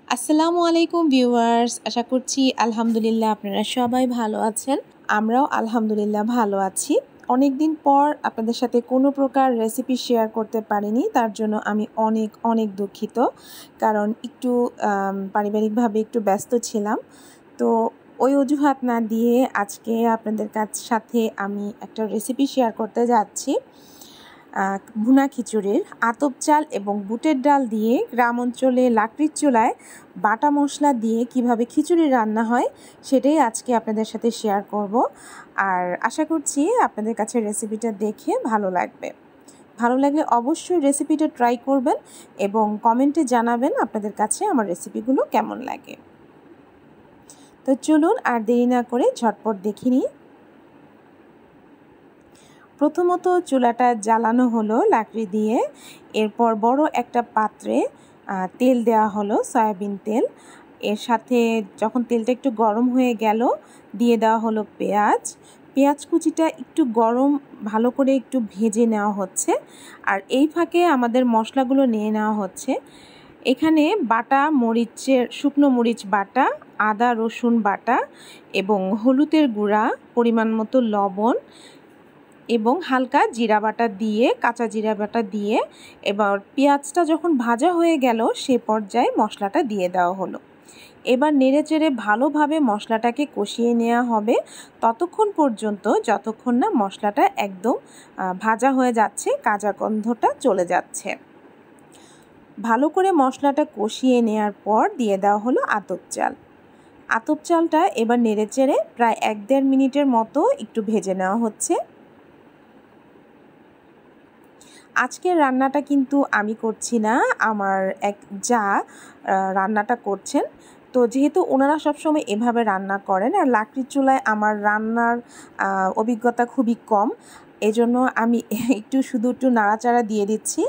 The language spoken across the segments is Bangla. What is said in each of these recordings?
আসসালামু আলাইকুম ভিউয়ার্স, আশা করছি আলহামদুলিল্লাহ আপনারা সবাই ভালো আছেন। আমরাও আলহামদুলিল্লাহ ভালো আছি। অনেক দিন পর আপনাদের সাথে কোনো প্রকার রেসিপি শেয়ার করতে পারিনি, তার জন্য আমি অনেক অনেক দুঃখিত। কারণ একটু পারিবারিকভাবে একটু ব্যস্ত ছিলাম। তো ওই অজুহাত না দিয়ে আজকে আপনাদের সাথে আমি একটা রেসিপি শেয়ার করতে যাচ্ছি। ভুনা খিচুড়ির আতপ চাল এবং বুটের ডাল দিয়ে গ্রাম অঞ্চলে লাকড়ির চুলায় বাটা মশলা দিয়ে কিভাবে খিচুড়ি রান্না হয় সেটাই আজকে আপনাদের সাথে শেয়ার করব। আর আশা করছি আপনাদের কাছে রেসিপিটা দেখে ভালো লাগবে। ভালো লাগলে অবশ্যই রেসিপিটা ট্রাই করবেন এবং কমেন্টে জানাবেন আপনাদের কাছে আমার রেসিপিগুলো কেমন লাগে। তো চলুন আর দেরি না করে ঝটপট দেখে নিই। প্রথমত চুলাটা জ্বালানো হলো লাকড়ি দিয়ে। এরপর বড় একটা পাত্রে তেল দেওয়া হলো, সয়াবিন তেল। এর সাথে যখন তেলটা একটু গরম হয়ে গেল, দিয়ে দেওয়া হলো পেঁয়াজ কুচিটা একটু গরম ভালো করে একটু ভেজে নেওয়া হচ্ছে। আর এই ফাঁকে আমাদের মশলাগুলো নিয়ে নেওয়া হচ্ছে। এখানে বাটা শুকনো মরিচ বাটা, আদা রসুন বাটা এবং হলুদের গুঁড়া, পরিমাণ মতো লবণ এবং হালকা জিরা বাটা দিয়ে, কাঁচা জিরা বাটা দিয়ে এবার পেঁয়াজটা যখন ভাজা হয়ে গেল সে পর্যায়ে মশলাটা দিয়ে দেওয়া হলো। এবার নেড়েচেড়ে ভালোভাবে মশলাটাকে কষিয়ে নেওয়া হবে ততক্ষণ পর্যন্ত যতক্ষণ না মশলাটা একদম ভাজা হয়ে যাচ্ছে, কাঁচা গন্ধটা চলে যাচ্ছে। ভালো করে মশলাটা কষিয়ে নেওয়ার পর দিয়ে দেওয়া হলো আতপ চালটা এবার নেড়েচেড়ে প্রায় 1-1.5 মিনিটের মতো একটু ভেজে নেওয়া হচ্ছে। আজকের রান্নাটা কিন্তু আমি করছি না, আমার এক জা রান্নাটা করছেন। তো যেহেতু ওনারা সবসময় এভাবে রান্না করেন আর লাকড়ির চুলায় আমার রান্নার অভিজ্ঞতা খুবই কম, এজন্য আমি শুধু একটু নাড়াচাড়া দিয়ে দিচ্ছি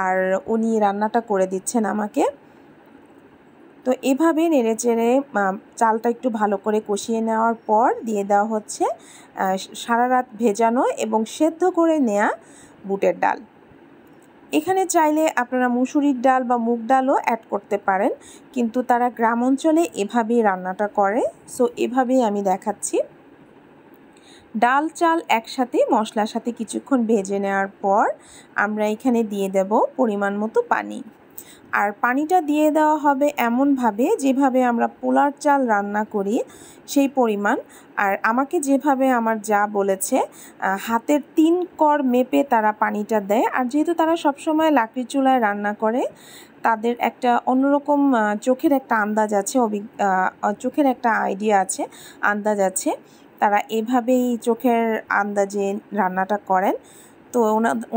আর উনি রান্নাটা করে দিচ্ছেন আমাকে। তো এভাবে নেড়েচেড়ে চালটা একটু ভালো করে কষিয়ে নেওয়ার পর দিয়ে দেওয়া হচ্ছে সারা রাত ভেজানো এবং সেদ্ধ করে নেওয়া বুটের ডাল। এখানে চাইলে আপনারা মুসুরির ডাল বা মুগ ডালও অ্যাড করতে পারেন, কিন্তু তারা গ্রাম অঞ্চলে এভাবেই রান্নাটা করে, সো এভাবেই আমি দেখাচ্ছি। ডাল চাল একসাথে মশলার সাথে কিছুক্ষণ ভেজে নেওয়ার পর আমরা এখানে দিয়ে দেব পরিমাণ মতো পানি। আর পানিটা দিয়ে দেওয়া হবে এমনভাবে যেভাবে আমরা পোলার চাল রান্না করি সেই পরিমাণ। আর আমাকে যেভাবে আমার যা বলেছে, হাতের 3 কর মেপে তারা পানিটা দেয়। আর যেহেতু তারা সবসময় লাকড়ির চুলায় রান্না করে, তাদের একটা অন্যরকম চোখের একটা আন্দাজ আছে, চোখের একটা আইডিয়া আছে, আন্দাজ আছে। তারা এভাবেই চোখের আন্দাজে রান্নাটা করেন। তো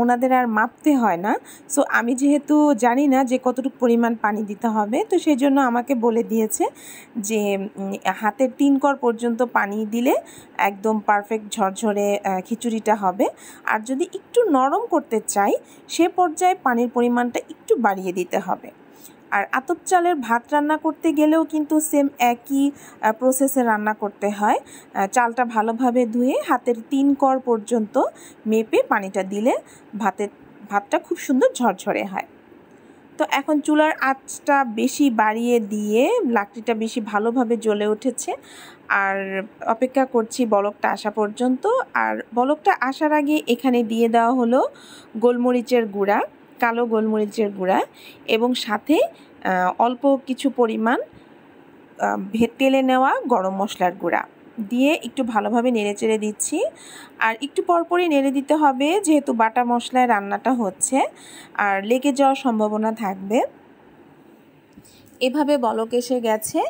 ওনাদের আর মাপতে হয় না। সো আমি যেহেতু জানি না যে কতটুকু পরিমাণ পানি দিতে হবে, তো সেই জন্য আমাকে বলে দিয়েছে যে হাতের 3 কর পর্যন্ত পানি দিলে একদম পারফেক্ট ঝরঝরে খিচুড়িটা হবে। আর যদি একটু নরম করতে চাই সে পর্যায়ে পানির পরিমাণটা একটু বাড়িয়ে দিতে হবে। আর আতপ চালের ভাত রান্না করতে গেলেও কিন্তু সেম একই প্রসেসে রান্না করতে হয়। চালটা ভালোভাবে ধুয়ে হাতের 3 কর পর্যন্ত মেপে পানিটা দিলে ভাতটা খুব সুন্দর ঝরঝরে হয়। তো এখন চুলার আঁচটা বেশি বাড়িয়ে দিয়ে লাকড়িটা বেশি ভালোভাবে জ্বলে উঠেছে আর অপেক্ষা করছি বলকটা আসা পর্যন্ত। আর বলকটা আসার আগে এখানে দিয়ে দেওয়া হলো গোলমরিচের গুঁড়া, কালো গোলমরিচের গুঁড়া এবং সাথে অল্প কিছু পরিমাণ তেলে নেওয়া গরম মশলার গুঁড়া দিয়ে একটু ভালোভাবে নেড়েচেড়ে দিচ্ছি। আর একটু পরপরই নেড়ে দিতে হবে যেহেতু বাটা মশলায় রান্নাটা হচ্ছে আর লেগে যাওয়ার সম্ভাবনা থাকবে। এভাবে বলক এসে গেছে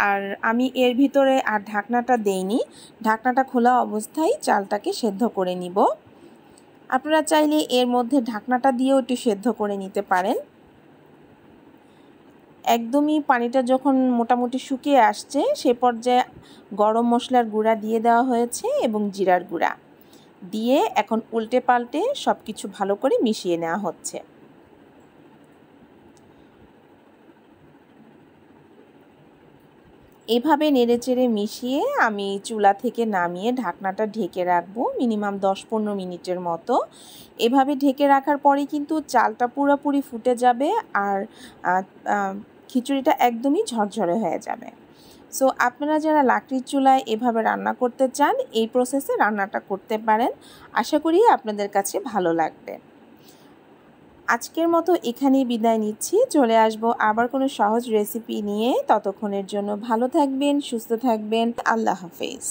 আর আমি এর ভিতরে আর ঢাকনাটা দেইনি, ঢাকনাটা খোলা অবস্থায় চালটাকে সেদ্ধ করে নিব। আপনারা চাইলে এর মধ্যে ঢাকনাটা দিয়েও একটু সেদ্ধ করে নিতে পারেন। একদমই পানিটা যখন মোটামুটি শুকিয়ে আসছে সে পর্যায়ে গরম মশলার গুঁড়া দিয়ে দেওয়া হয়েছে এবং জিরার গুঁড়া দিয়ে এখন উল্টে পাল্টে সব কিছু ভালো করে মিশিয়ে নেওয়া হচ্ছে। এভাবে নেড়েচেড়ে মিশিয়ে আমি চুলা থেকে নামিয়ে ঢাকনাটা ঢেকে রাখবো মিনিমাম 10-15 মিনিটের মতো। এভাবে ঢেকে রাখার পরে কিন্তু চালটা পুরোপুরি ফুটে যাবে আর খিচুড়িটা একদমই ঝরঝরে হয়ে যাবে। সো আপনারা যারা লাকড়ির চুলায় এভাবে রান্না করতে চান, এই প্রসেসে রান্নাটা করতে পারেন। আশা করি আপনাদের কাছে ভালো লাগবে। আজকের মতো এখানেই বিদায় নিচ্ছি। চলে আসব আবার কোনো সহজ রেসিপি নিয়ে। ততক্ষণের জন্য ভালো থাকবেন, সুস্থ থাকবেন। আল্লাহ হাফেজ।